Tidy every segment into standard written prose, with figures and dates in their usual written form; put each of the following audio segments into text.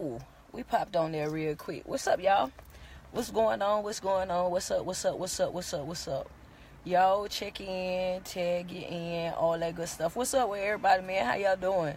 Ooh, we popped on there real quick. What's up, y'all? What's going on? What's going on? What's up? What's up? What's up? What's up? What's up? Y'all check in, tag it in, all that good stuff. What's up with everybody, man? How y'all doing?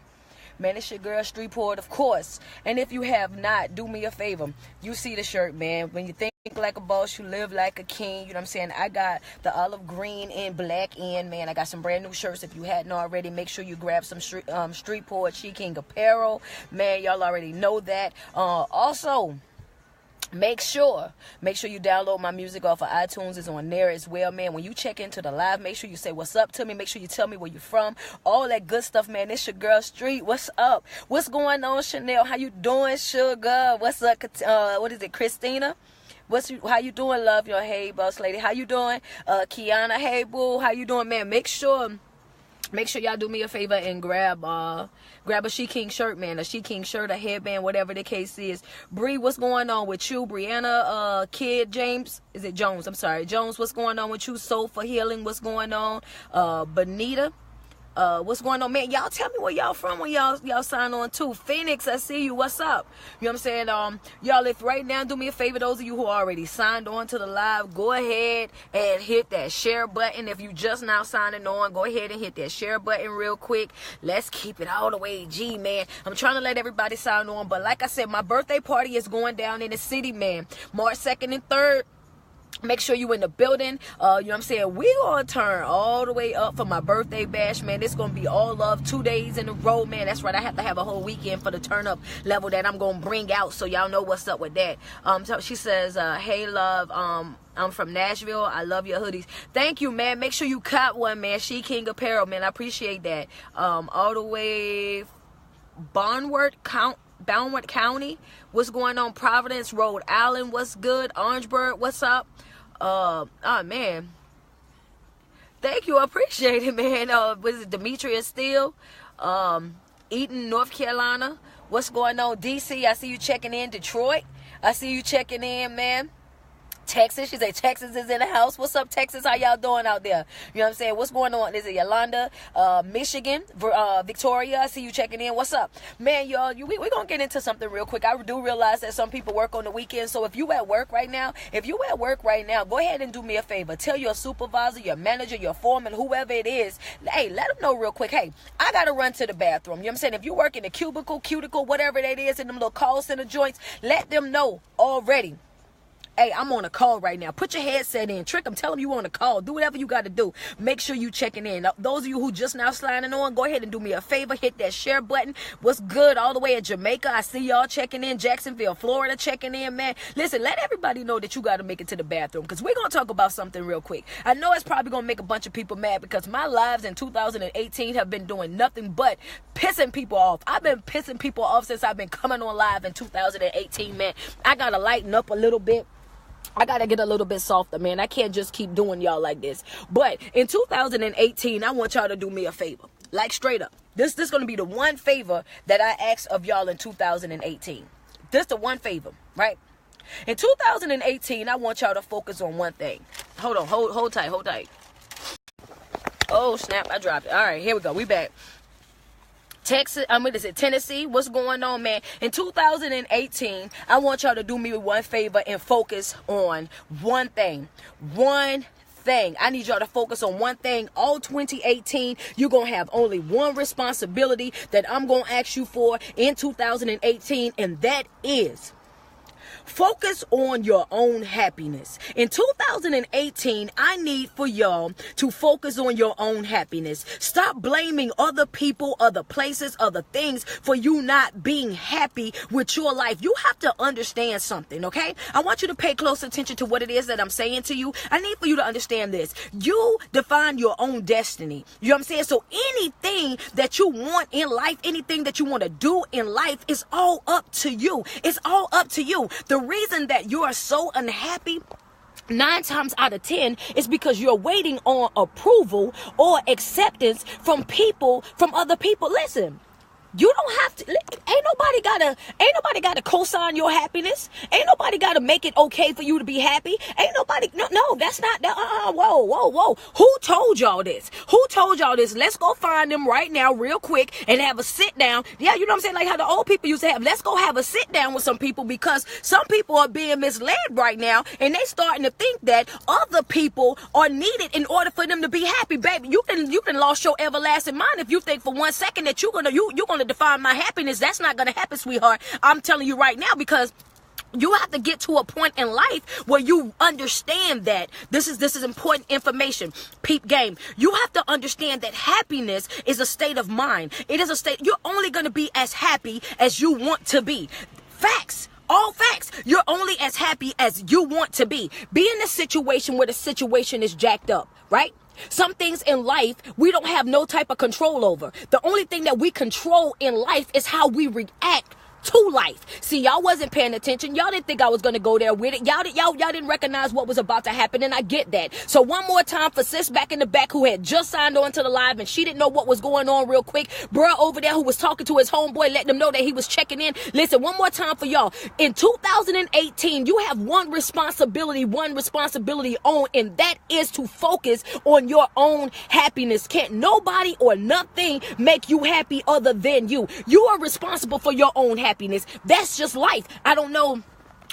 Man, it's your girl, Streetport, of course. And if you have not, do me a favor. You see the shirt, man. When you think like a boss, you live like a king. You know what I'm saying? I got the olive green and black in, man. I got some brand new shirts. If you hadn't already, make sure you grab some Streetport She King apparel. Man, y'all already know that. Also, Make sure you download my music off of iTunes. It's on there as well, man. When you check into the live, make sure you say what's up to me. Make sure you tell me where you're from. All that good stuff, man. It's your girl Street. What's up? What's going on, Chanel? How you doing, sugar? What's up? What is it, Christina? How you doing, love? Your hey, boss lady. How you doing? Kiana, hey, boo. How you doing, man? Make sure y'all do me a favor and grab a She King shirt, man. A She King shirt, a headband, whatever the case is. Bree, what's going on with you? Brianna, Kid, James. Is it Jones? I'm sorry. Jones, what's going on with you? Soul for Healing, what's going on? Benita. What's going on, man? Y'all tell me where y'all from when y'all sign on too. Phoenix, I see you. What's up? You know what I'm saying? Y'all, if right now, do me a favor, those of you who already signed on to the live, go ahead and hit that share button. If you just now signing on, go ahead and hit that share button real quick. Let's keep it all the way G, man. I'm trying to let everybody sign on, but like I said, my birthday party is going down in the city, man. March 2nd and 3rd. Make sure you in the building. You know what I'm saying? We gonna turn all the way up for my birthday bash, man. It's gonna be all love 2 days in a row, man. That's right. I have to have a whole weekend for the turn up level that I'm gonna bring out, so y'all know what's up with that. So she says, hey, love, I'm from Nashville. I love your hoodies. Thank you, man. Make sure you cop one, man. She King Apparel, man. I appreciate that. All the way Barnward County. What's going on? Providence, Rhode Island. What's good? Orangeburg, what's up? Oh man, thank you. I appreciate it, man. Was it Demetria Steele? Eaton, North Carolina. What's going on? DC, I see you checking in. Detroit, I see you checking in, man. Texas, she said Texas is in the house. What's up, Texas? How y'all doing out there? You know what I'm saying? What's going on? Is it Yolanda, Michigan, Victoria? I see you checking in. What's up, man? Y'all, we're gonna get into something real quick. I do realize that some people work on the weekend, so if you at work right now, go ahead and do me a favor. Tell your supervisor, your manager, your foreman, whoever it is, hey, let them know real quick. Hey, I gotta run to the bathroom. You know what I'm saying? If you work in a cuticle, whatever that is, in them little call center joints, let them know already. Hey, I'm on a call right now. Put your headset in. Trick them. Tell them you on a call. Do whatever you got to do. Make sure you checking in. Those of you who just now sliding on, go ahead and do me a favor. Hit that share button. What's good all the way in Jamaica? I see y'all checking in. Jacksonville, Florida checking in, man. Listen, let everybody know that you got to make it to the bathroom, because we're going to talk about something real quick. I know it's probably going to make a bunch of people mad, because my lives in 2018 have been doing nothing but pissing people off. I've been pissing people off since I've been coming on live in 2018, man. I got to lighten up a little bit. I got to get a little bit softer, man. I can't just keep doing y'all like this. But in 2018, I want y'all to do me a favor. Like, straight up. This going to be the one favor that I asked of y'all in 2018. This the one favor, right? In 2018, I want y'all to focus on one thing. Hold on. Hold tight. Oh, snap. I dropped it. All right, here we go. We back. Tennessee, what's going on, man? In 2018, I want y'all to do me one favor and focus on one thing. I need y'all to focus on one thing. All 2018, you're going to have only one responsibility that I'm going to ask you for in 2018, and that is focus on your own happiness. In 2018, I need for y'all to focus on your own happiness. Stop blaming other people, other places, other things for you not being happy with your life. You have to understand something, okay? I want you to pay close attention to what it is that I'm saying to you. I need for you to understand this. You define your own destiny. You know what I'm saying? So anything that you want in life, anything that you want to do in life, is all up to you. It's all up to you. The reason that you are so unhappy 9 times out of 10 is because you're waiting on approval or acceptance from other people. Listen, you don't have to, ain't nobody nobody gotta co-sign your happiness. Ain't nobody gotta make it okay for you to be happy. Ain't nobody, no, that's not, whoa. Who told y'all this? Who told y'all this? Let's go find them right now real quick and have a sit down. Yeah, you know what I'm saying? Like how the old people used to have. Let's go have a sit down with some people, because some people are being misled right now, and they starting to think that other people are needed in order for them to be happy. Baby, you can lost your everlasting mind if you think for 1 second that you're gonna define my happiness. That's not gonna happen, sweetheart. I'm telling you right now, because you have to get to a point in life where you understand that this is important information. Peep game. You have to understand that happiness is a state of mind. It is a state. You're only going to be as happy as you want to be. Facts. All facts. You're only as happy as you want to be. Be in a situation where the situation is jacked up, right? Some things in life we don't have no type of control over. The only thing that we control in life is how we react to life. See, y'all wasn't paying attention. Y'all didn't think I was gonna go there with it. Y'all didn't recognize what was about to happen, and I get that. So one more time for sis back in the back who had just signed on to the live and she didn't know what was going on real quick. Bruh over there who was talking to his homeboy, letting them know that he was checking in. Listen, one more time for y'all. In 2018, you have one responsibility on, and that is to focus on your own happiness. Can't nobody or nothing make you happy other than you. You are responsible for your own happiness. That's just life. I don't know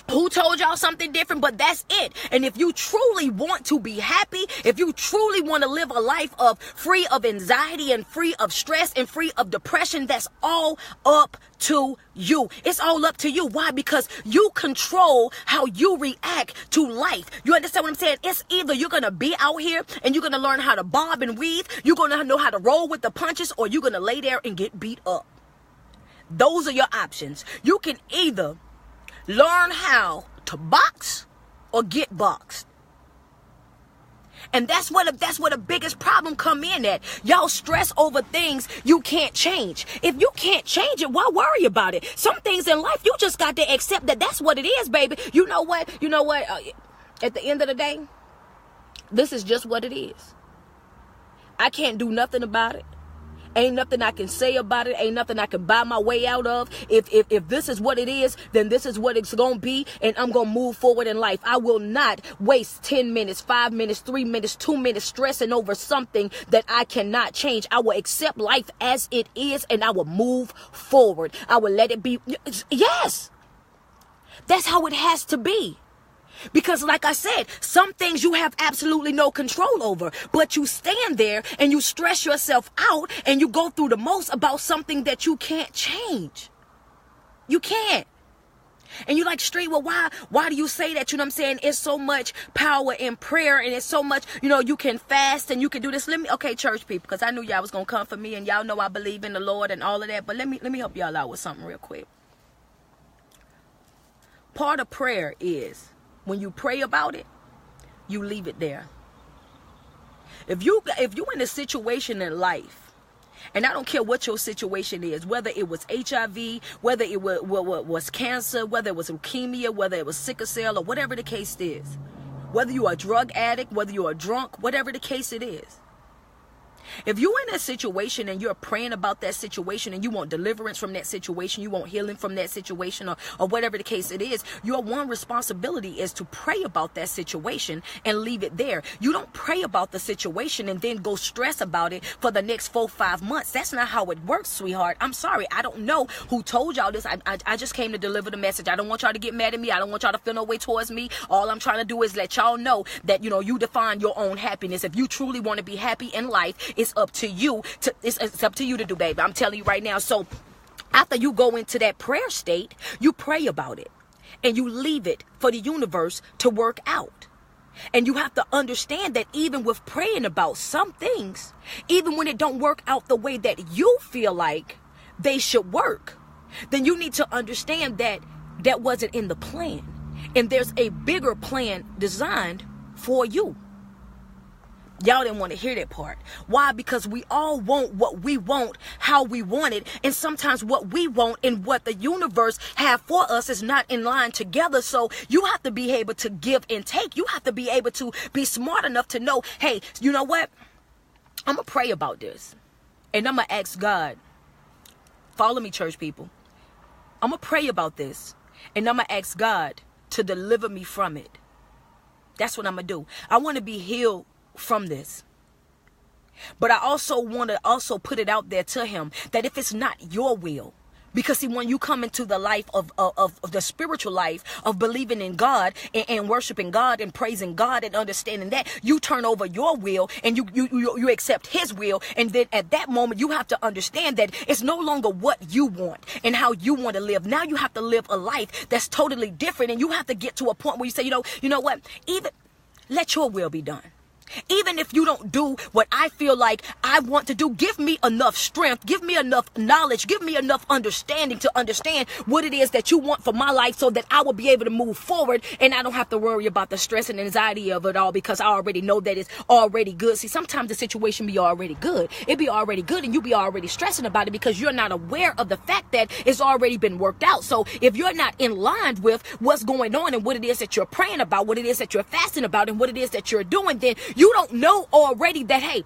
who told y'all something different, but that's it. And if you truly want to be happy, if you truly want to live a life of free of anxiety and free of stress and free of depression, that's all up to you. It's all up to you. Why? Because you control how you react to life. You understand what I'm saying? It's either you're going to be out here and you're going to learn how to bob and weave, you're going to know how to roll with the punches, or you're going to lay there and get beat up. Those are your options. You can either learn how to box or get boxed. And that's where the biggest problem come in at. Y'all stress over things you can't change. If you can't change it, why worry about it? Some things in life, you just got to accept that that's what it is, baby. You know what? At the end of the day, this is just what it is. I can't do nothing about it. Ain't nothing I can say about it. Ain't nothing I can buy my way out of. If this is what it is, then this is what it's going to be. And I'm going to move forward in life. I will not waste 10 minutes, 5 minutes, 3 minutes, 2 minutes stressing over something that I cannot change. I will accept life as it is, and I will move forward. I will let it be. Yes. That's how it has to be. Because like I said, some things you have absolutely no control over, but you stand there and you stress yourself out and you go through the most about something that you can't change. You can't. And you're like, straight, well, why do you say that? You know what I'm saying? It's so much power in prayer, and it's so much, you can fast and you can do this. Okay, church people, because I knew y'all was going to come for me, and y'all know I believe in the Lord and all of that, but let me help y'all out with something real quick. Part of prayer is, when you pray about it, you leave it there. If you in a situation in life, and I don't care what your situation is, whether it was HIV, whether it was cancer, whether it was leukemia, whether it was sickle cell, or whatever the case is, whether you are a drug addict, whether you are a drunk, whatever the case it is. If you're in a situation and you're praying about that situation and you want deliverance from that situation, you want healing from that situation, or whatever the case it is, your one responsibility is to pray about that situation and leave it there. You don't pray about the situation and then go stress about it for the next 4-5 months. That's not how it works, sweetheart. I'm sorry. I don't know who told y'all this. I just came to deliver the message. I don't want y'all to get mad at me. I don't want y'all to feel no way towards me. All I'm trying to do is let y'all know that, you define your own happiness. If you truly want to be happy in life, it's up to you. It's up to you to do, baby. I'm telling you right now. So after you go into that prayer state, you pray about it and you leave it for the universe to work out. And you have to understand that even with praying about some things, even when it don't work out the way that you feel like they should work, then you need to understand that that wasn't in the plan. And there's a bigger plan designed for you. Y'all didn't want to hear that part. Why? Because we all want what we want, how we want it. And sometimes what we want and what the universe have for us is not in line together. So you have to be able to give and take. You have to be able to be smart enough to know, hey, you know what? I'm going to pray about this. And I'm going to ask God. Follow me, church people. I'm going to pray about this. And I'm going to ask God to deliver me from it. That's what I'm going to do. I want to be healed from this. But I also want to put it out there to him that if it's not your will, because see, when you come into the life of the spiritual life of believing in God and worshiping God and praising God and understanding that, you turn over your will and you accept his will. And then at that moment, you have to understand that it's no longer what you want and how you want to live. Now you have to live a life that's totally different. And you have to get to a point where you say, you know what, even let your will be done. Even if you don't do what I feel like I want to do, give me enough strength, give me enough knowledge, give me enough understanding to understand what it is that you want for my life so that I will be able to move forward and I don't have to worry about the stress and anxiety of it all because I already know that it's already good. See, sometimes the situation be already good. It be already good and you be already stressing about it because you're not aware of the fact that it's already been worked out. So if you're not in line with what's going on and what it is that you're praying about, what it is that you're fasting about and what it is that you're doing, then you don't know already that, hey,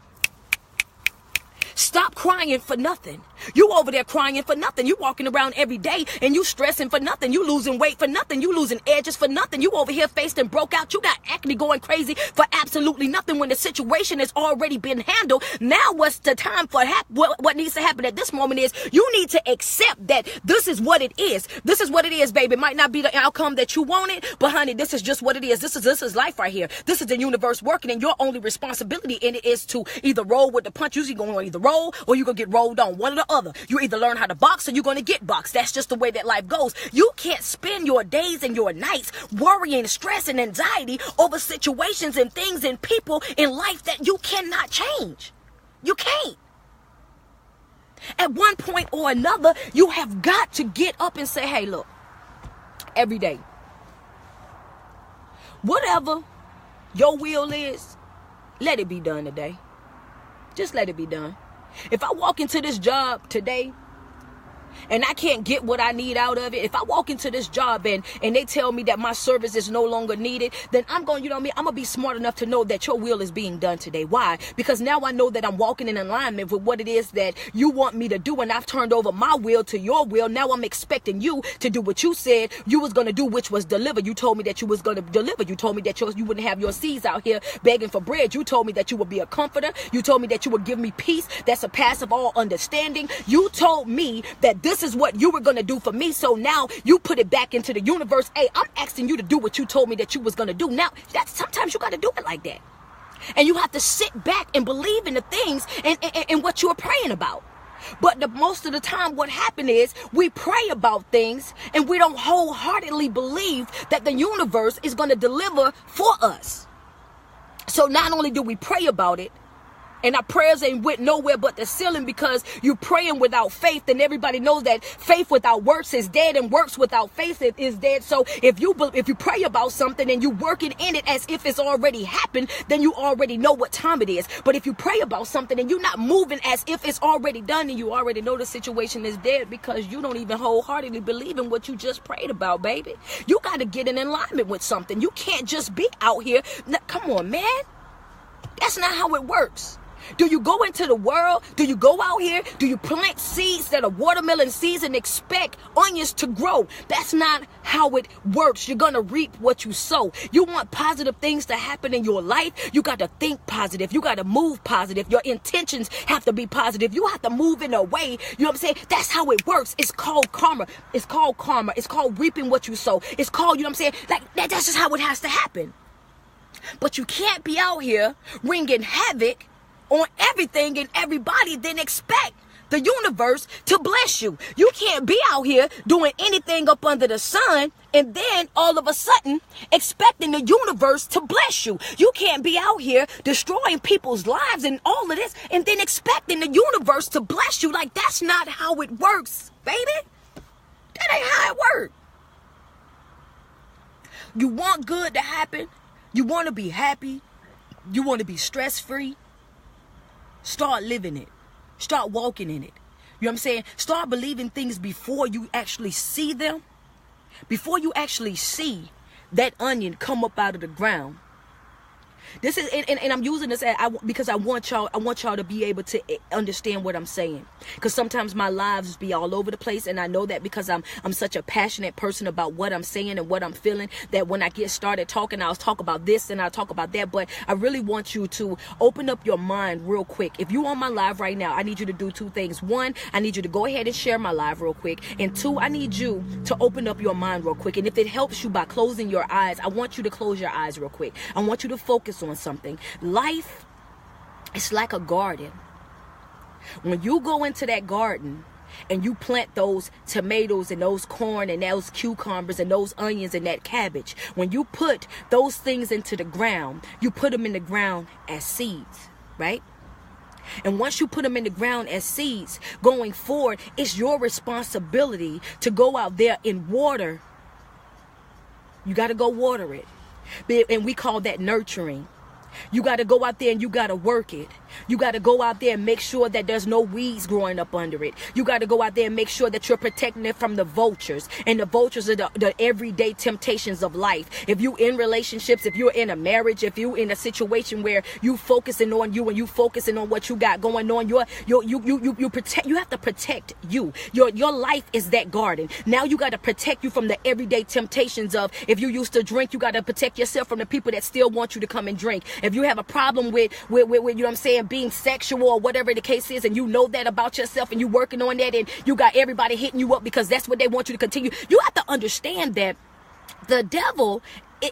stop crying for nothing. You over there crying for nothing. You walking around every day and you stressing for nothing. You losing weight for nothing. You losing edges for nothing. You over here faced and broke out. You got acne going crazy for absolutely nothing when the situation has already been handled. Now what's the time for what needs to happen at this moment is you need to accept that this is what it is. This is what it is, baby. It might not be the outcome that you wanted, but honey, this is just what it is. This is life right here. This is the universe working and your only responsibility in it is to either roll with the punch. Usually going to either roll or you're going to get rolled on. One or the other. You either learn how to box or you're going to get boxed. That's just the way that life goes. You can't spend your days and your nights worrying, stress, and anxiety over situations and things and people in life that you cannot change. You can't. At one point or another, you have got to get up and say, hey, look, every day, whatever your will is, let it be done today. Just let it be done. If I walk into this job today and I can't get what I need out of it, if I walk into this job and they tell me that my service is no longer needed, then I'm going, I'm going to be smart enough to know that your will is being done today. Why? Because now I know that I'm walking in alignment with what it is that you want me to do, and I've turned over my will to your will. Now I'm expecting you to do what you said you was going to do, which was deliver. You told me that you was going to deliver. You told me that you wouldn't have your seeds out here begging for bread. You told me that you would be a comforter. You told me that you would give me peace that surpasses all understanding. You told me that this is what you were going to do for me. So now you put it back into the universe. Hey, I'm asking you to do what you told me that you was going to do. Now, sometimes you got to do it like that. And you have to sit back and believe in the things and what you're praying about. But most of the time what happens is we pray about things and we don't wholeheartedly believe that the universe is going to deliver for us. So not only do we pray about it, and our prayers ain't went nowhere but the ceiling because you're praying without faith, and everybody knows that faith without works is dead and works without faith is dead. So if you pray about something and you working in it as if it's already happened, then you already know what time it is. But if you pray about something and you're not moving as if it's already done, then you already know the situation is dead because you don't even wholeheartedly believe in what you just prayed about, baby. You got to get in alignment with something. You can't just be out here. Now, come on, man. That's not how it works. Do you go into the world? Do you go out here? Do you plant seeds that are watermelon seeds and expect onions to grow? That's not how it works. You're going to reap what you sow. You want positive things to happen in your life? You got to think positive. You got to move positive. Your intentions have to be positive. You have to move in a way. You know what I'm saying? That's how it works. It's called karma. It's called karma. It's called reaping what you sow. It's called, you know what I'm saying? Like that's just how it has to happen. But you can't be out here wreaking havoc on everything and everybody, then expect the universe to bless you. You can't be out here doing anything up under the sun and then all of a sudden expecting the universe to bless you. You can't be out here destroying people's lives and all of this and then expecting the universe to bless you. Like, that's not how it works, baby. That ain't how it works. You want good to happen. You want to be happy. You want to be stress-free. Start living it. Start walking in it. You know what I'm saying? Start believing things before you actually see them. Before you actually see that onion come up out of the ground. This is, and I'm using this because I want y'all to be able to understand what I'm saying. Because sometimes my lives be all over the place, and I know that because I'm such a passionate person about what I'm saying and what I'm feeling, that when I get started talking, I'll talk about this and I'll talk about that. But I really want you to open up your mind real quick. If you on my live right now, I need you to do two things. One, I need you to go ahead and share my live real quick. And two, I need you to open up your mind real quick. And if it helps you by closing your eyes, I want you to close your eyes real quick. I want you to focus on something. Life is like a garden. When you go into that garden and you plant those tomatoes and those corn and those cucumbers and those onions and that cabbage, when you put those things into the ground, you put them in the ground as seeds, right? And once you put them in the ground as seeds, going forward, it's your responsibility to go out there and water. You got to go water it. And we call that nurturing. You got to go out there and you got to work it. You got to go out there and make sure that there's no weeds growing up under it. You got to go out there and make sure that you're protecting it from the vultures. And the vultures are the everyday temptations of life. If you in relationships, if you're in a marriage, if you in a situation where you focusing on you and you focusing on what you got going on, you have to protect you. Your life is that garden. Now you got to protect you from the everyday temptations of, if you used to drink, you got to protect yourself from the people that still want you to come and drink. If you have a problem with you know what I'm saying, being sexual or whatever the case is, and you know that about yourself and you working on that, and you got everybody hitting you up because that's what they want you to continue, you have to understand that the devil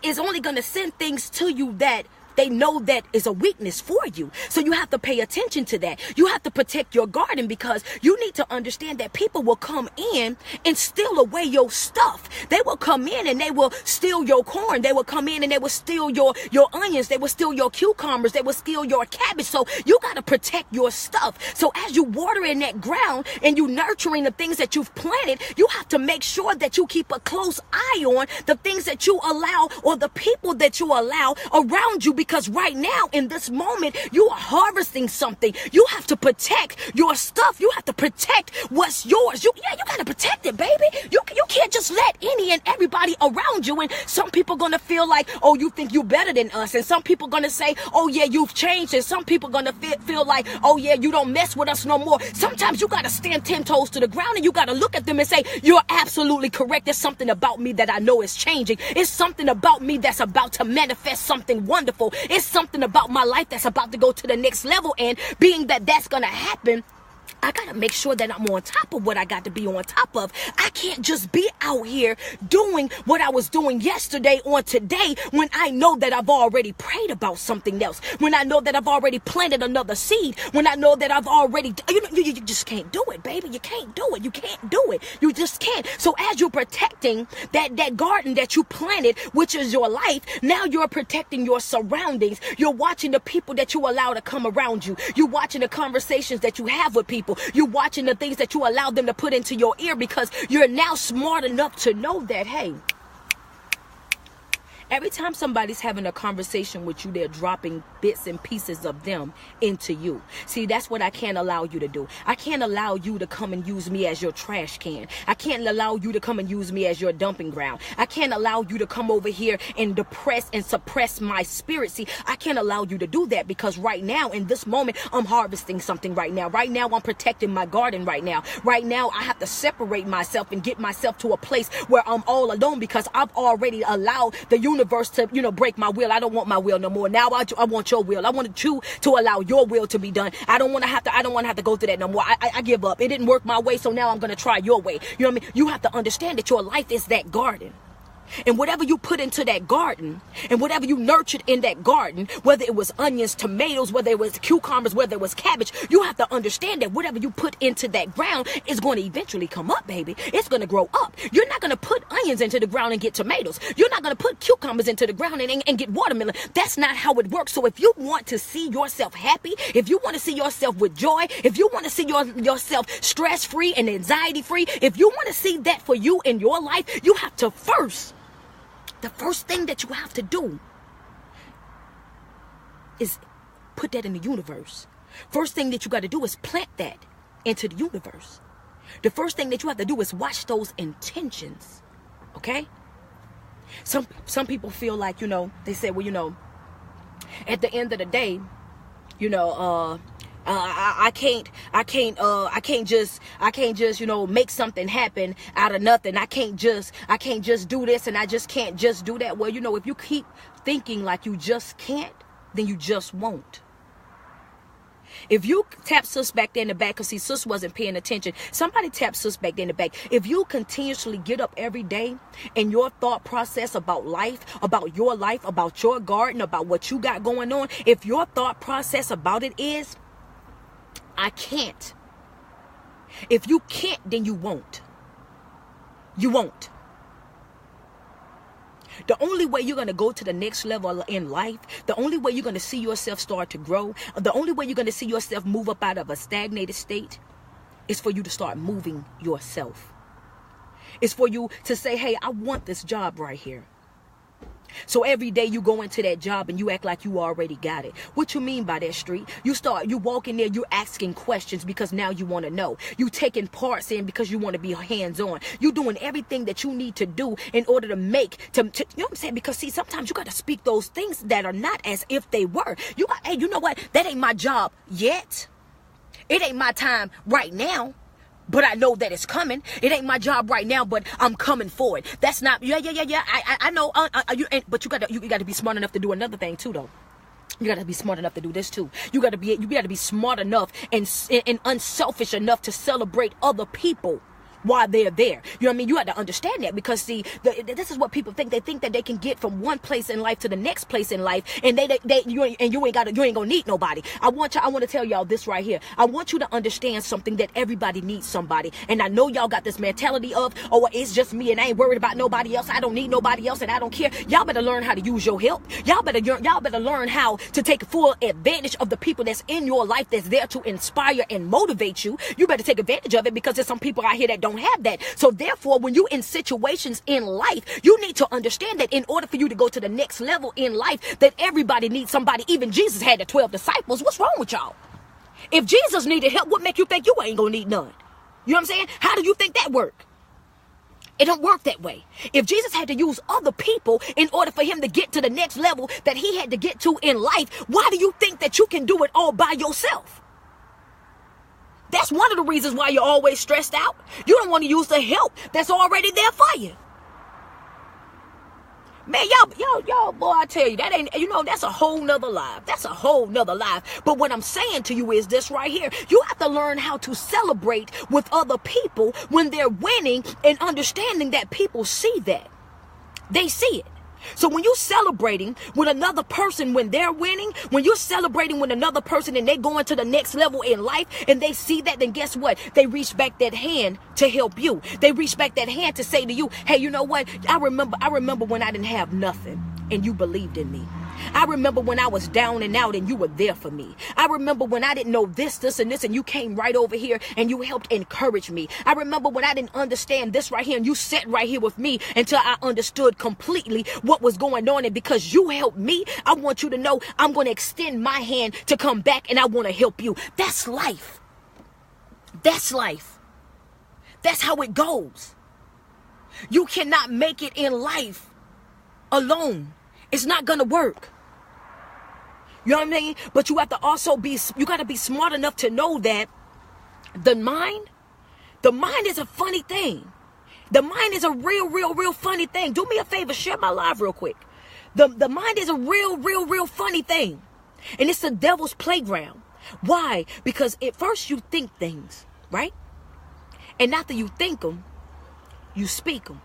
is only going to send things to you that they know that is a weakness for you. So you have to pay attention to that. You have to protect your garden, because you need to understand that people will come in and steal away your stuff. They will come in and they will steal your corn. They will come in and they will steal your onions. They will steal your cucumbers. They will steal your cabbage. So you got to protect your stuff. So as you water in that ground and you nurturing the things that you've planted, you have to make sure that you keep a close eye on the things that you allow, or the people that you allow around you, because right now in this moment you are harvesting something. You have to protect your stuff. You have to protect what's yours. You got to protect it, baby. You can't just let any and everybody around you. And some people gonna feel like, oh, you think you better than us, and some people gonna say, oh yeah, you've changed, and some people gonna feel like, oh yeah, you don't mess with us no more. Sometimes you gotta stand 10 toes to the ground and you gotta look at them and say, you're absolutely correct. There's something about me that I know is changing. It's something about me that's about to manifest something wonderful. It's something about my life that's about to go to the next level. And being that that's gonna happen, I gotta make sure that I'm on top of what I got to be on top of. I can't just be out here doing what I was doing yesterday on today, when I know that I've already prayed about something else, when I know that I've already planted another seed, when I know that I've already, you just can't do it, baby. You can't do it. You can't do it. You just can't. So as you're protecting that garden that you planted, which is your life, now you're protecting your surroundings. You're watching the people that you allow to come around you. You're watching the conversations that you have with people. You're watching the things that you allow them to put into your ear, because you're now smart enough to know that, hey, every time somebody's having a conversation with you, they're dropping bits and pieces of them into you. See, that's what I can't allow you to do. I can't allow you to come and use me as your trash can. I can't allow you to come and use me as your dumping ground. I can't allow you to come over here and depress and suppress my spirit. See, I can't allow you to do that, because right now, in this moment, I'm harvesting something right now. Right now, I'm protecting my garden right now. Right now, I have to separate myself and get myself to a place where I'm all alone, because I've already allowed the universe to, break my will. I don't want my will no more. Now I want your will. I want you to allow your will to be done. I don't want to have to go through that no more. I give up. It didn't work my way, so now I'm going to try your way. You know what I mean? You have to understand that your life is that garden. And whatever you put into that garden, and whatever you nurtured in that garden, whether it was onions, tomatoes, whether it was cucumbers, whether it was cabbage, you have to understand that whatever you put into that ground is going to eventually come up, baby. It's going to grow up. You're not going to put onions into the ground and get tomatoes. You're not going to put cucumbers into the ground and get watermelon. That's not how it works. So if you want to see yourself happy, if you want to see yourself with joy, if you want to see yourself stress-free and anxiety-free, if you want to see that for you in your life, you have to the first thing that you have to do is put that in the universe. First thing that you got to do is plant that into the universe. The first thing that you have to do is watch those intentions. Okay? Some people feel like, they say, well, at the end of the day, you know, I can't just, you know, make something happen out of nothing. I can't just do this, and I just can't just do that. Well, you know, if you keep thinking like you just can't, then you just won't. If you tap sis back there in the back, because see, sis wasn't paying attention. Somebody tap sis back there in the back. If you continuously get up every day and your thought process about life, about your garden, about what you got going on, if your thought process about it is, I can't. If you can't, then you won't. You won't. The only way you're going to go to the next level in life, the only way you're going to see yourself start to grow, the only way you're going to see yourself move up out of a stagnated state is for you to start moving yourself. It's for you to say, hey, I want this job right here. So every day you go into that job and you act like you already got it. What you mean by that, Street? You walk in there, you're asking questions because now you want to know. You taking parts in because you want to be hands-on. You doing everything that you need to do in order to make, you know what I'm saying? Because see, sometimes you got to speak those things that are not as if they were. Hey, you know what? That ain't my job yet. It ain't my time right now. But I know that it's coming. It ain't my job right now, but I'm coming for it. That's not, yeah. I know. But you got to be smart enough to do another thing too, though. You got to be smart enough to do this too. You got to be smart enough and unselfish enough to celebrate other people while they're there. You know what I mean? You have to understand that, because see, this is what people think. They think that they can get from one place in life to the next place in life, and you ain't gonna need nobody. I want to tell y'all this right here. I want you to understand something, that everybody needs somebody. And I know y'all got this mentality of, oh, it's just me and I ain't worried about nobody else. I don't need nobody else and I don't care. Y'all better learn how to use your help. Y'all better learn how to take full advantage of the people that's in your life, that's there to inspire and motivate you. You better take advantage of it, because there's some people out here that don't have that. So therefore, when you in situations in life, you need to understand that in order for you to go to the next level in life, that everybody needs somebody. Even Jesus had the 12 disciples. What's wrong with y'all? If Jesus needed help, what make you think you ain't gonna need none? You know what I'm saying? How do you think that work? It don't work that way. If Jesus had to use other people in order for him to get to the next level that he had to get to in life, why do you think that you can do it all by yourself? That's one of the reasons why you're always stressed out. You don't want to use the help that's already there for you. Man, y'all, boy, I tell you, that ain't, that's a whole nother life. That's a whole nother life. But what I'm saying to you is this right here. You have to learn how to celebrate with other people when they're winning, and understanding that people see that. They see it. So when you're celebrating with another person when they're winning, when you're celebrating with another person and they going to the next level in life, and they see that, then guess what? They reach back that hand to help you. They reach back that hand to say to you, hey, you know what? I remember when I didn't have nothing and you believed in me. I remember when I was down and out and you were there for me. I remember when I didn't know this and this, and you came right over here and you helped encourage me. I remember when I didn't understand this right here, and you sat right here with me until I understood completely what was going on. And because you helped me, I want you to know I'm going to extend my hand to come back, and I want to help you. That's life. That's life. That's how it goes. You cannot make it in life alone. It's not going to work. You know what I mean? But you have to also you got to be smart enough to know that the mind is a funny thing. The mind is a real funny thing. Do me a favor, share my live real quick. The mind is a real funny thing. And it's the devil's playground. Why? Because at first you think things, right? And after you think them, you speak them.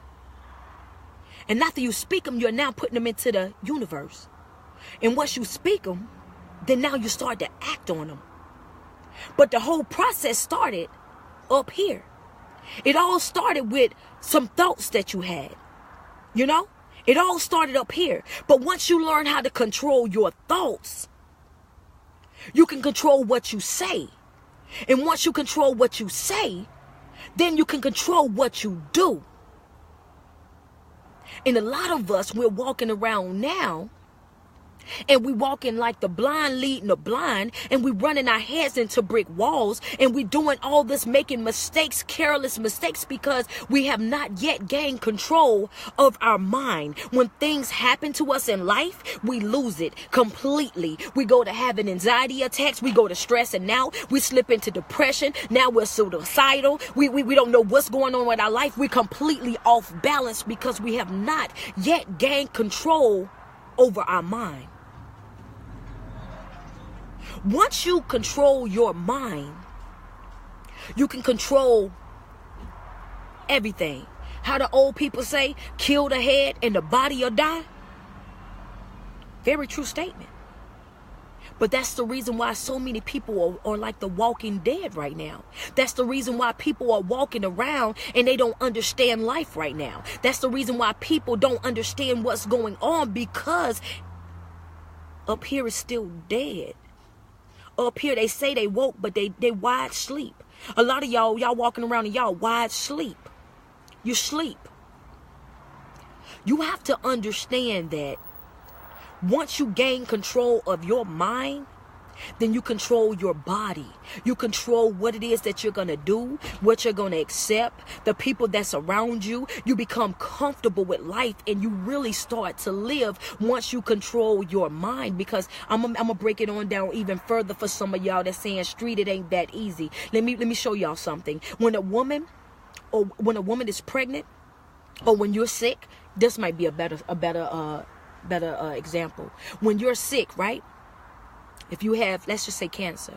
And after you speak them, you're now putting them into the universe. And once you speak them, then now you start to act on them. But the whole process started up here. It all started with some thoughts that you had. You know? It all started up here. But once you learn how to control your thoughts, you can control what you say. And once you control what you say, then you can control what you do. And a lot of us, we're walking around now And we walking like the blind leading the blind, and we running our heads into brick walls, and we doing all this, making mistakes, careless mistakes, because we have not yet gained control of our mind. When things happen to us in life, we lose it completely. We go to having anxiety attacks, we go to stress, and now we slip into depression. Now we're suicidal. We don't know what's going on with our life. We're completely off balance because we have not yet gained control over our mind. Once you control your mind, you can control everything. How the old people say, kill the head and the body will die. Very true statement. But that's the reason why so many people are like the walking dead right now. That's the reason why people are walking around and they don't understand life right now. That's the reason why people don't understand what's going on, because up here is still dead. Up here they say they woke, but they wide sleep. A lot of y'all walking around and y'all wide sleep. You sleep. You have to understand that once you gain control of your mind, then you control your body. You control what it is that you're going to do, what you're going to accept, the people that's around you. You become comfortable with life, and you really start to live once you control your mind. Because I'm going to break it on down even further for some of y'all that's saying, street, it ain't that easy. Let me show y'all something. When a woman is pregnant, or when you're sick, this might be a better example. When you're sick, right? If you have, let's just say, cancer.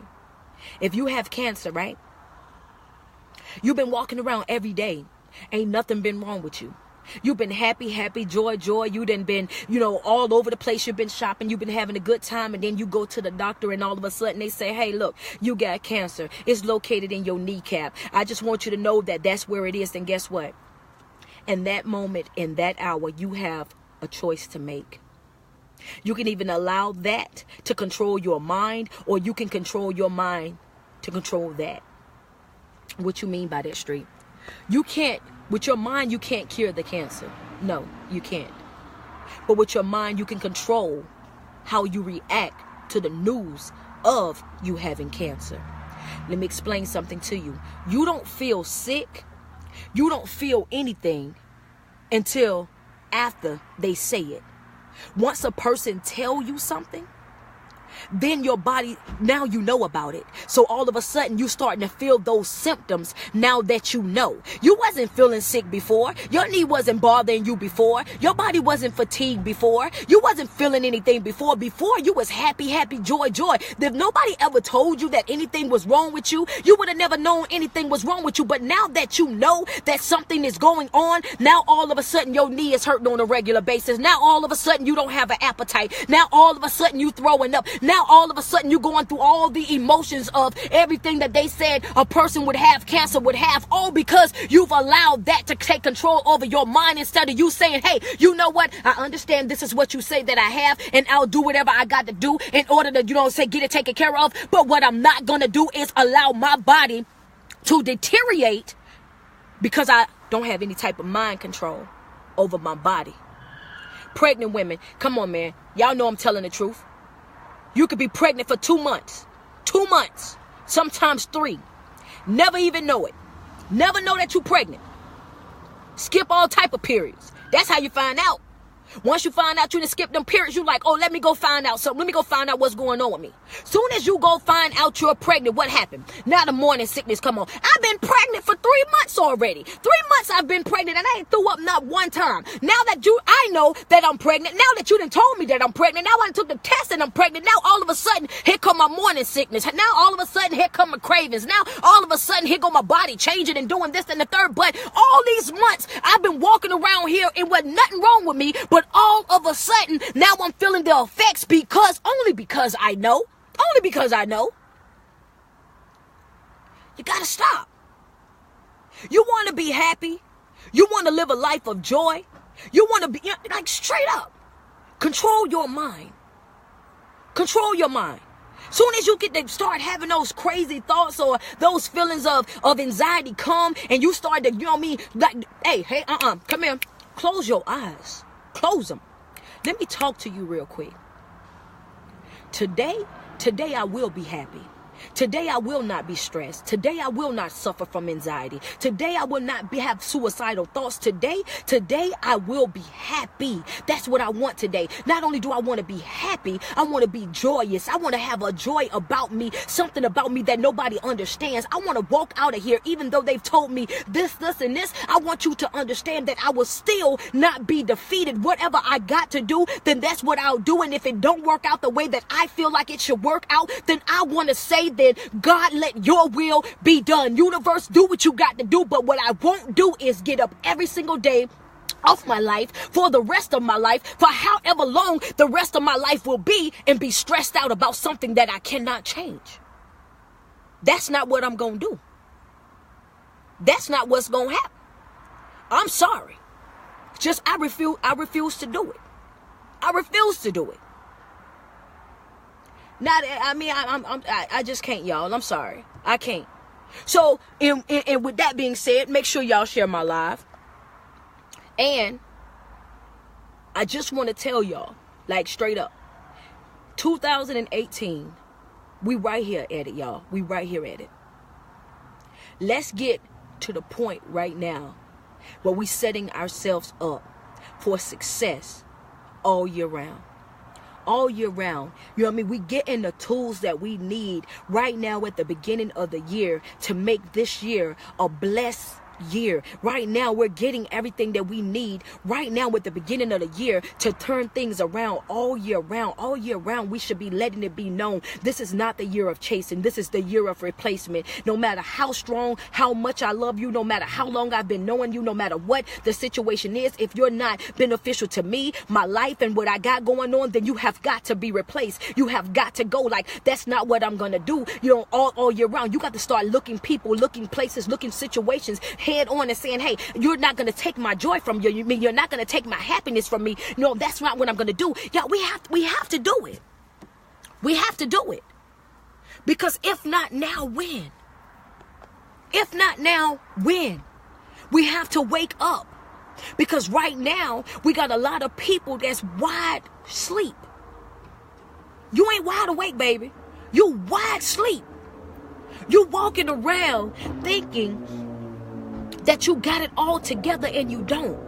If you have cancer, right? You've been walking around every day. Ain't nothing been wrong with you. You've been happy, joy. You done been, all over the place. You've been shopping. You've been having a good time. And then you go to the doctor, and all of a sudden they say, hey, look, you got cancer. It's located in your kneecap. I just want you to know that that's where it is. And guess what? In that moment, in that hour, you have a choice to make. You can even allow that to control your mind, or you can control your mind to control that. What you mean by that, Street? You can't, with your mind, you can't cure the cancer. No, you can't. But with your mind, you can control how you react to the news of you having cancer. Let me explain something to you. You don't feel sick. You don't feel anything until after they say it. Once a person tell you something, then your body, now you know about it. So all of a sudden you starting to feel those symptoms now that you know. You wasn't feeling sick before. Your knee wasn't bothering you before. Your body wasn't fatigued before. You wasn't feeling anything before. Before you was happy, joy. If nobody ever told you that anything was wrong with you, you would have never known anything was wrong with you. But now that you know that something is going on, now all of a sudden your knee is hurting on a regular basis. Now all of a sudden you don't have an appetite. Now all of a sudden you throwing up. Now all of a sudden you're going through all the emotions of everything that they said a person would have, cancer would have, all because you've allowed that to take control over your mind, instead of you saying, hey, you know what? I understand this is what you say that I have, and I'll do whatever I got to do in order to, say, get it taken care of. But what I'm not going to do is allow my body to deteriorate because I don't have any type of mind control over my body. Pregnant women, come on, man. Y'all know I'm telling the truth. You could be pregnant for 2 months, sometimes 3. Never even know it. Never know that you're pregnant. Skip all type of periods. That's how you find out. Once you find out you done skip them periods, you like, oh, let me go find out something. Let me go find out what's going on with me. Soon as you go find out you're pregnant, what happened? Now the morning sickness come on. I've been pregnant for 3 months already. 3 months I've been pregnant and I ain't threw up not one time. Now that I know that I'm pregnant, now that you done told me that I'm pregnant, now I done took the test and I'm pregnant, now all of a sudden, here come my morning sickness. Now all of a sudden, here come my cravings. Now all of a sudden, here go my body changing and doing this and the third. But all these months, I've been walking around here and with nothing wrong with me, but all of a sudden, now I'm feeling the effects only because I know. You gotta stop. You want to be happy. You want to live a life of joy. You want to be, like, straight up. Control your mind. Control your mind. Soon as you get to start having those crazy thoughts or those feelings of anxiety come, and you start to, like, hey, come here. Close your eyes. Close them. Let me talk to you real quick. today I will be happy. Today I will not be stressed. Today I will not suffer from anxiety. Today I will not have suicidal thoughts. Today I will be happy. That's what I want today. Not only do I want to be happy, I want to be joyous. I want to have a joy about me, something about me that nobody understands. I want to walk out of here even though they've told me this, and this. I want you to understand that I will still not be defeated. Whatever I got to do, then that's what I'll do. And if it don't work out the way that I feel like it should work out, then I want to say then, God, let your will be done. Universe, do what you got to do. But what I won't do is get up every single day of my life for the rest of my life, for however long the rest of my life will be, and be stressed out about something that I cannot change. That's not what I'm going to do. That's not what's going to happen. I'm sorry. I refuse to do it. I refuse to do it. I just can't, y'all. I'm sorry. I can't. So, and with that being said, make sure y'all share my live. And I just want to tell y'all, like straight up, 2018, we right here at it, y'all. We right here at it. Let's get to the point right now where we setting ourselves up for success all year round. All year round. You know what I mean? We getting the tools that we need right now at the beginning of the year to make this year a blessed year. Right now we're getting everything that we need right now at the beginning of the year to turn things around all year round. All year round we should be letting it be known this is not the year of chasing. This is the year of replacement. No matter how strong, how much I love you, no matter how long I've been knowing you, no matter what the situation is, if you're not beneficial to me, my life, and what I got going on, then you have got to be replaced. You have got to go. Like, that's not what I'm gonna do. You know, all year round you got to start looking people, looking places, looking situations head on and saying, hey, you're not going to take my joy from you. You mean you're not going to take my happiness from me? No, that's not what I'm going to do. Yeah, we have to do it. We have to do it. Because if not now, when? If not now, when? We have to wake up. Because right now, we got a lot of people that's wide asleep. You ain't wide awake, baby. You wide asleep. You walking around thinking that you got it all together and you don't.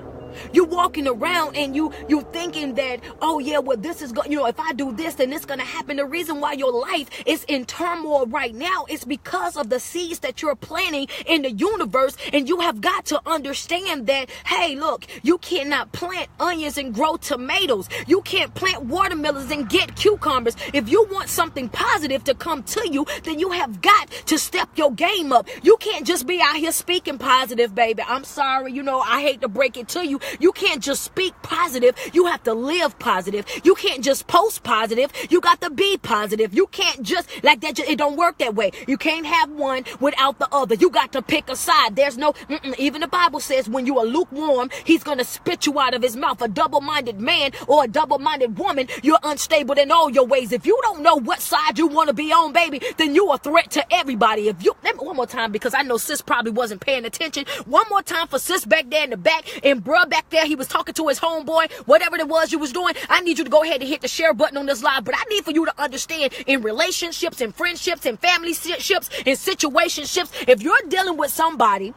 You walking around and you thinking that, oh yeah, well this is going, if I do this, then it's going to happen. The reason why your life is in turmoil right now is because of the seeds that you're planting in the universe. And you have got to understand that, hey, look, you cannot plant onions and grow tomatoes. You can't plant watermelons and get cucumbers. If you want something positive to come to you, then you have got to step your game up. You can't just be out here speaking positive, baby. I'm sorry, I hate to break it to you. You can't just speak positive. You have to live positive. You can't just post positive. You got to be positive. You can't just like that. It don't work that way. You can't have one without the other. You got to pick a side. There's no, even the Bible says when you are lukewarm, he's going to spit you out of his mouth. A double-minded man or a double-minded woman, you're unstable in all your ways. If you don't know what side you want to be on, baby, then you a threat to everybody. One more time, because I know sis probably wasn't paying attention. One more time for sis back there in the back, and bruh back there, he was talking to his homeboy, whatever it was you was doing. I need you to go ahead and hit the share button on this live, but I need for you to understand in relationships and friendships and family ships and situationships, if you're dealing with somebody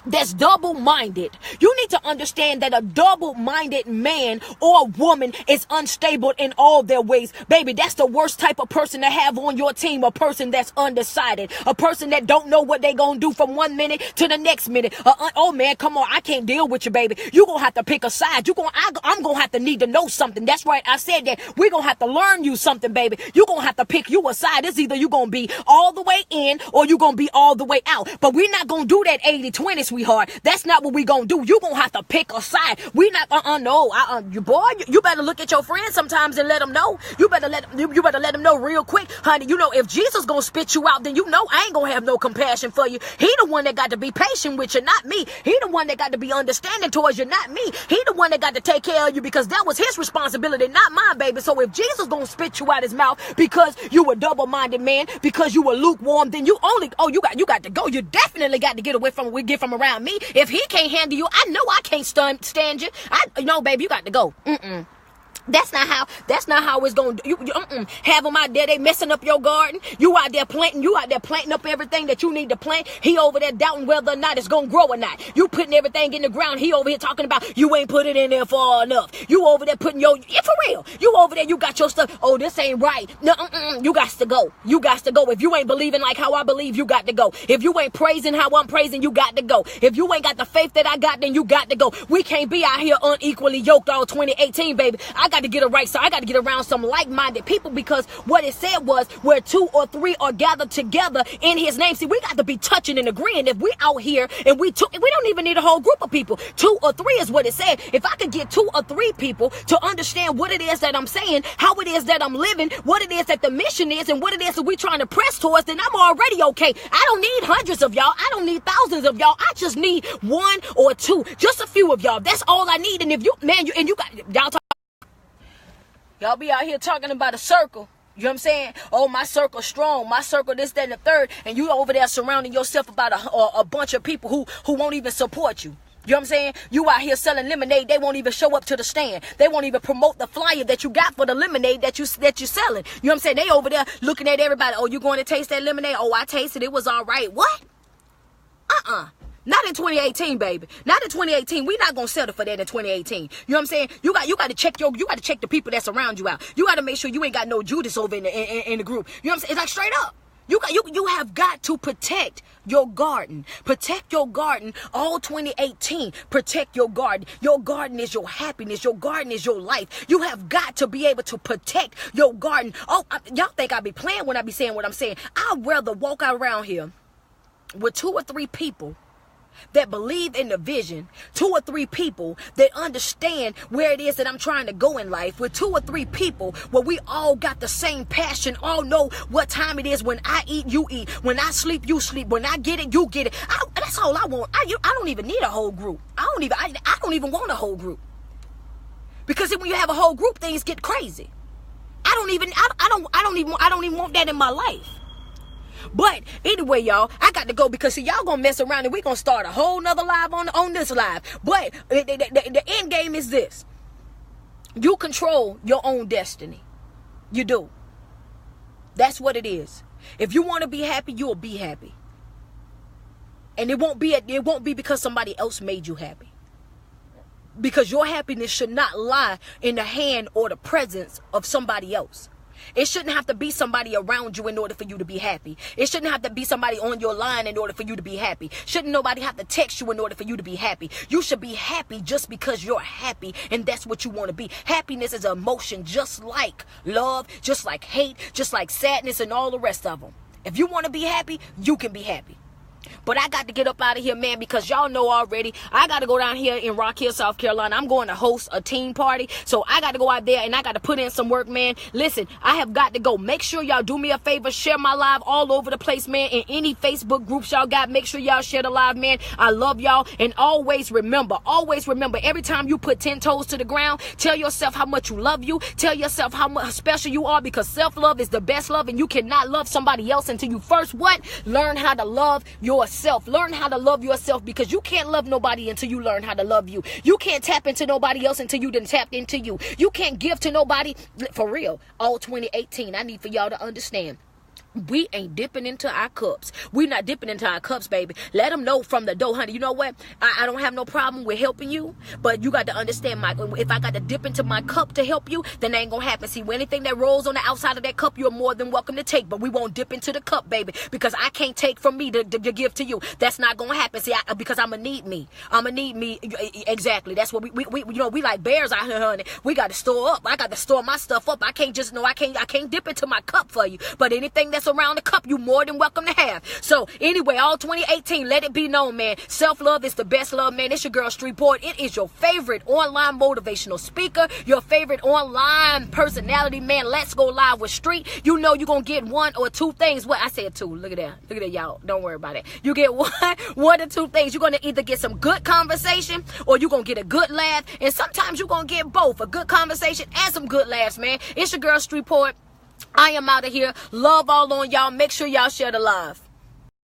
that's double-minded, you need to understand that a double-minded man or woman is unstable in all their ways. Baby, that's the worst type of person to have on your team. A person that's undecided, a person that don't know what they gonna do from one minute to the next minute. Oh man, come on, I can't deal with you, baby. You gonna have to pick a side. I'm gonna have to need to know something. That's right, I said that. We're gonna have to learn you something, baby. You gonna have to pick you a side. It's either you gonna be all the way in or you gonna be all the way out. But we're not gonna do that 80-20, sweetheart. That's not what we gonna do. You gonna have to pick a side. We not you better look at your friends sometimes and let them know. You better let them know real quick, honey. If Jesus gonna spit you out, then I ain't gonna have no compassion for you. He the one that got to be patient with you, not me. He the one that got to be understanding towards you, not me. He the one that got to take care of you, because that was his responsibility, not mine, baby. So if Jesus gonna spit you out his mouth because you a double-minded man, because you were lukewarm, then you got to go. You definitely got to get away from around me. If he can't handle you, I know I can't stand you. Baby, you got to go. That's not how it's going to have them out there. They messing up your garden. You out there planting up everything that you need to plant. He over there doubting whether or not it's going to grow or not. You putting everything in the ground. He over here talking about you ain't put it in there far enough. You over there putting for real. You over there, you got your stuff. Oh, this ain't right. No, you got to go. You got to go. If you ain't believing like how I believe, you got to go. If you ain't praising how I'm praising, you got to go. If you ain't got the faith that I got, then you got to go. We can't be out here unequally yoked all 2018, baby. I got to get it right, so I got to get around some like-minded people, because what it said was where 2 or 3 are gathered together in his name. See, we got to be touching and agreeing. If we out here and we don't even need a whole group of people. 2 or 3 is what it said. If I could get 2 or 3 people to understand what it is that I'm saying, how it is that I'm living, what it is that the mission is, and what it is that we're trying to press towards, then I'm already okay. I don't need hundreds of y'all. I don't need thousands of y'all. I just need 1 or 2, just a few of y'all. That's all I need. And if you got y'all talk. Y'all be out here talking about a circle. You know what I'm saying? Oh, my circle strong. My circle this, that, and the third. And you over there surrounding yourself about a bunch of people who won't even support you. You know what I'm saying? You out here selling lemonade. They won't even show up to the stand. They won't even promote the flyer that you got for the lemonade that you're selling. You know what I'm saying? They over there looking at everybody. Oh, you going to taste that lemonade? Oh, I tasted it. It was all right. What? Not in 2018, baby. Not in 2018. We're not gonna settle for that in 2018. You know what I'm saying? You got to check the people that's around you out. You got to make sure you ain't got no Judas over in the group. You know what I'm saying? It's like straight up. You have got to protect your garden. Protect your garden all 2018. Protect your garden. Your garden is your happiness. Your garden is your life. You have got to be able to protect your garden. Oh, y'all think I be playing when I be saying what I'm saying. I'd rather walk around here with 2 or 3 people that believe in the vision, 2 or 3 people that understand where it is that I'm trying to go in life, with 2 or 3 people where we all got the same passion, all know what time it is. When I eat, you eat. When I sleep, you sleep. When I get it, you get it. That's all I want. I don't even need a whole group. I don't even want a whole group, because when you have a whole group, things get crazy. I don't even want that in my life. But anyway, y'all, I got to go, because see, y'all gonna mess around and we gonna start a whole nother live on this live. But the end game is this: you control your own destiny. You do. That's what it is. If you want to be happy, you will be happy, and it won't be because somebody else made you happy. Because your happiness should not lie in the hand or the presence of somebody else. It shouldn't have to be somebody around you in order for you to be happy. It shouldn't have to be somebody on your line in order for you to be happy. Shouldn't nobody have to text you in order for you to be happy. You should be happy just because you're happy, and that's what you want to be. Happiness is an emotion, just like love, just like hate, just like sadness, and all the rest of them. If you want to be happy, you can be happy. But I got to get up out of here, man, because y'all know already, I got to go down here in Rock Hill, South Carolina. I'm going to host a teen party. So I got to go out there and I got to put in some work, man. Listen, I have got to go. Make sure y'all do me a favor. Share my live all over the place, man. In any Facebook groups y'all got, make sure y'all share the live, man. I love y'all. And always remember, every time you put 10 toes to the ground, tell yourself how much you love you. Tell yourself how much special you are, because self-love is the best love, and you cannot love somebody else until you first learn how to love yourself. Learn how to love yourself, because you can't love nobody until you learn how to love you. You can't tap into nobody else until you done tapped into you. You can't give to nobody. For real, all 2018, I need for y'all to understand, we ain't dipping into our cups. We not dipping into our cups, baby. Let them know from the door, honey. You know what? I don't have no problem with helping you, but you got to understand, if I got to dip into my cup to help you, then that ain't gonna happen. See, anything that rolls on the outside of that cup, you're more than welcome to take, but we won't dip into the cup, baby, because I can't take from me to give to you. That's not gonna happen. See, because I'm gonna need me. Exactly. That's what we like bears out here, honey. We got to store up. I got to store my stuff up. I can't dip into my cup for you, but anything that's around the cup, you more than welcome to have. So anyway, all 2018, let it be known, man, self-love is the best love, man. It's your girl Streetport. It is your favorite online motivational speaker, your favorite online personality, man. Let's go live with Street. You know you're gonna get 1 or 2 things. What I said 2. Look at that, y'all. Don't worry about it. You get one or 2 things. You're gonna either get some good conversation, or you're gonna get a good laugh, and sometimes you're gonna get both, a good conversation and some good laughs, man. It's your girl Streetport. I am out of here. Love all on y'all. Make sure y'all share the live.